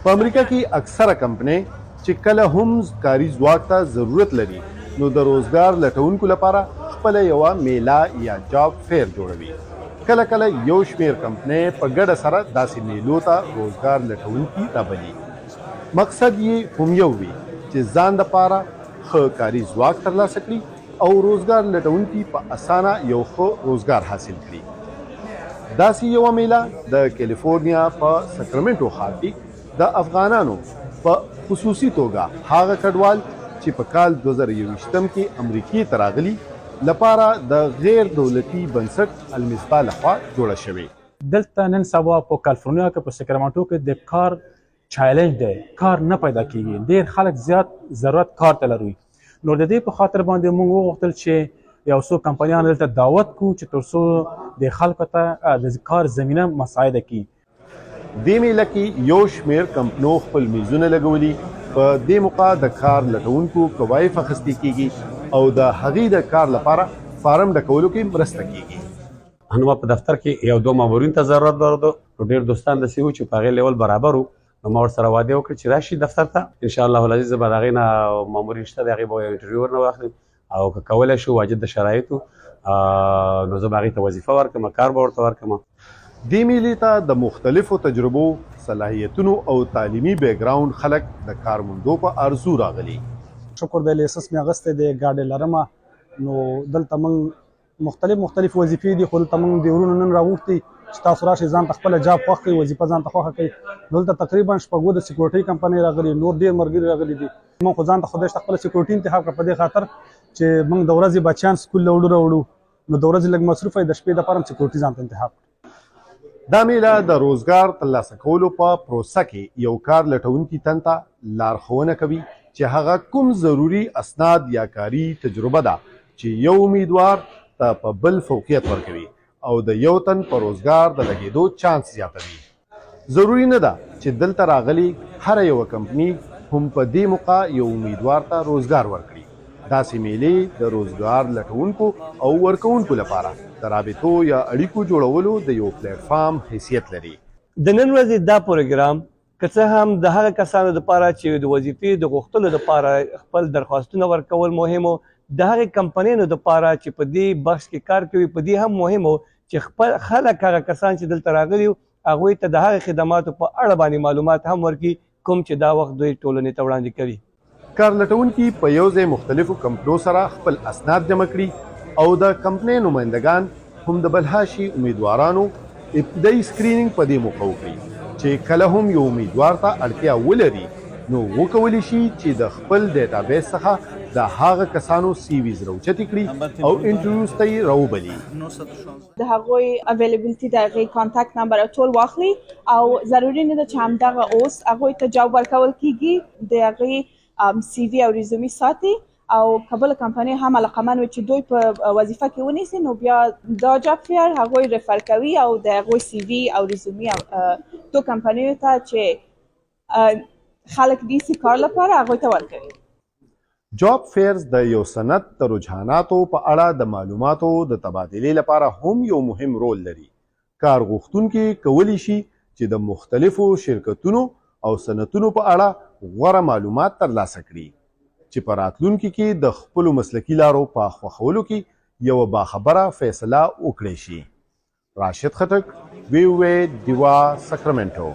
په امریکا کې اکثره کمپنۍ چې کله هم کاري ځواک ته ضرورت لري نو د روزګار لټونکو لپاره خپله یوه میله یا جاب فیر جوړوي. کله کله یو شمیر کمپنۍ په ګډه سره داسې میلو ته روزګار لټونکي رابلي. مقصد یې هم یو وي چې ځان دپاره ښه کاري ځواک ترلاسه کړي او روزګار لټونکي په اسانه یو ښه روزګار حاصل کړي. داسې یوه میله د کیلیفورنیا په سکرمنټو ښار کې د افغانانو په خصوصي توګه هغه کډوال چې په کال 2021 کې امریکې ته راغلي لپاره د غیر دولتي بنسټ المصباح لخوا جوړه شوې. دلته نن سبا په کالیفورنیا کې په سکرامنټو کې د کار چیلنج دی، کار نه پیدا کیږي، ډیر خلک زیات ضرورت کار ته لري. نو د دې په خاطر باندې موږ وغوښتل چې یو څو کمپنیان دلته دعوت کړو چې تر څو د خلکو ته د کار زمینه مساعده کړي. دې میله کې یو شمیر کمپنو خپل میزونه لګولي، په دې موقع د کار لټونکو کوایف اخیستل کیږي او د هغې د کار لپاره فارم ډکولو کې مرسته کیږي. نو په دفتر کې یو دوه مامورین ته ضرورت درلود نو ډېر دوستان داسې وو چې په هغې لیول برابر وو نو ما ورسره وعده وکړه چې راشي دفتر ته انشاءالله العزیز به د هغې نه مامورین شته د هغې به یو انټرویو ورنه واخلم او که کولی شو واجد د شرایطو نو زه به هغې ته وظیفه ورکړم، کار به ورته ورکړم. دې میلې ته د مختلفو تجربو، صلاحیتونو او تعلیمي بیک ګراوند خلک د کار موندو په ارزو راغلي. شکر دی لیسنس مې اخیستی دی، ګاډی لرمه. نو دلته موږ مختلف وظیفې دي خو دلته موږ د ورونو نن راغوښتي چې تاسو راشئ ځان ته خپله جاب خوښ کړئ، وظیفه ځان ته خوښه کړئ. دلته تقریبا شپږ د سیکورټۍ کمپنۍ راغلي، نور ډېر ملګري راغلي دي. موږ خو ځان ته خدای شته خپله سیکورټي انتخاب کړه په دې خاطر چې موږ د ورځې بچیان سکول له وړو راوړو نو د ورځې لږ مصروف وي، د شپې دپاره هم سیکورټي ځان ته انتخاب کړه. دا میله د روزګار ترلاسه کولو په پروسه کې یو کار لټونکي تن ته لارښوونه کوي چې هغه کوم ضروري اسناد یا کاري تجربه ده چې یو امیدوار ته په بل فوقیت ورکوي او د یو تن په روزګار د لګېدو چانس زیاتوي. ضروري نه ده چې دلته راغلي هره یوه کمپني هم په دې موقع یو امیدوار ته روزګار ورکړي. داسې میلې د روزګار لټونکو او ورکوونکو لپاره د رابطو یا اړیکو جوړولو د یو پلیټفارم حیثیت لري. د نن ورځې دا پروګرام که څه هم د هغه کسانو دپاره چې د وظیفې د غوښتلو دپاره خپل درخواستونه ورکول مهم و، د هغې کمپنیانو دپاره چې په دې بخش کې کار کوي په دې هم مهم و چې خپل خلک هغه کسان چې دلته راغلي وو هغوی ته د هغې خدماتو په اړه باندې معلومات هم ورکړي کوم چې دا وخت دوی ټولنې ته وړاندې کوي. کار لټونکي په یو ځای مختلفو کمپنو سره خپل اسناد جمع کړي او د کمپنۍ نمایندګان هم د بلهاشي امیدوارانو ابتدایي سکرینینګ په دې موقع وکړي چې کله هم یو امیدوار ته اړتیا ولري نو وکولی شي چې د خپل ډیټابیس څخه د هغه کسانو سی ویز راوچتې کړي او انټرویوز ته یې راوبلي. د هغوی اویلیبلټي د هغې کانټاکټ نمبر ټول واخلي او ضروري نه ده چې همدغه اوس هغوی ته جاب ورکول کیږي، د هغې سی وي او ریزومي ساتي او کابل کمپنۍ هم علاقمند وي چې دوی په وظیفه کې ونیسي نو بیا دا جاب فیر هغوی ریفر کوي او د هغوی سی وي او ریزومي دو کمپنیو ته چې خلک نیسي کار لپاره هغوی ته ورکوي. جاب فیرز د یو صنعت د رجحاناتو په اړه د معلوماتو د تبادلې لپاره هم یو مهم رول لري. کار غوښتونکي کولی شي چې د مختلفو شرکتونو او صنعتونو په اړه غوره معلومات ترلاسه کړي چې په راتلونکي کې د خپلو مسلکي لارو په خوښولو کې یوه باخبره فیصله وکړی شي. راشد خټک، VOA دیوا، ساکرامنټو.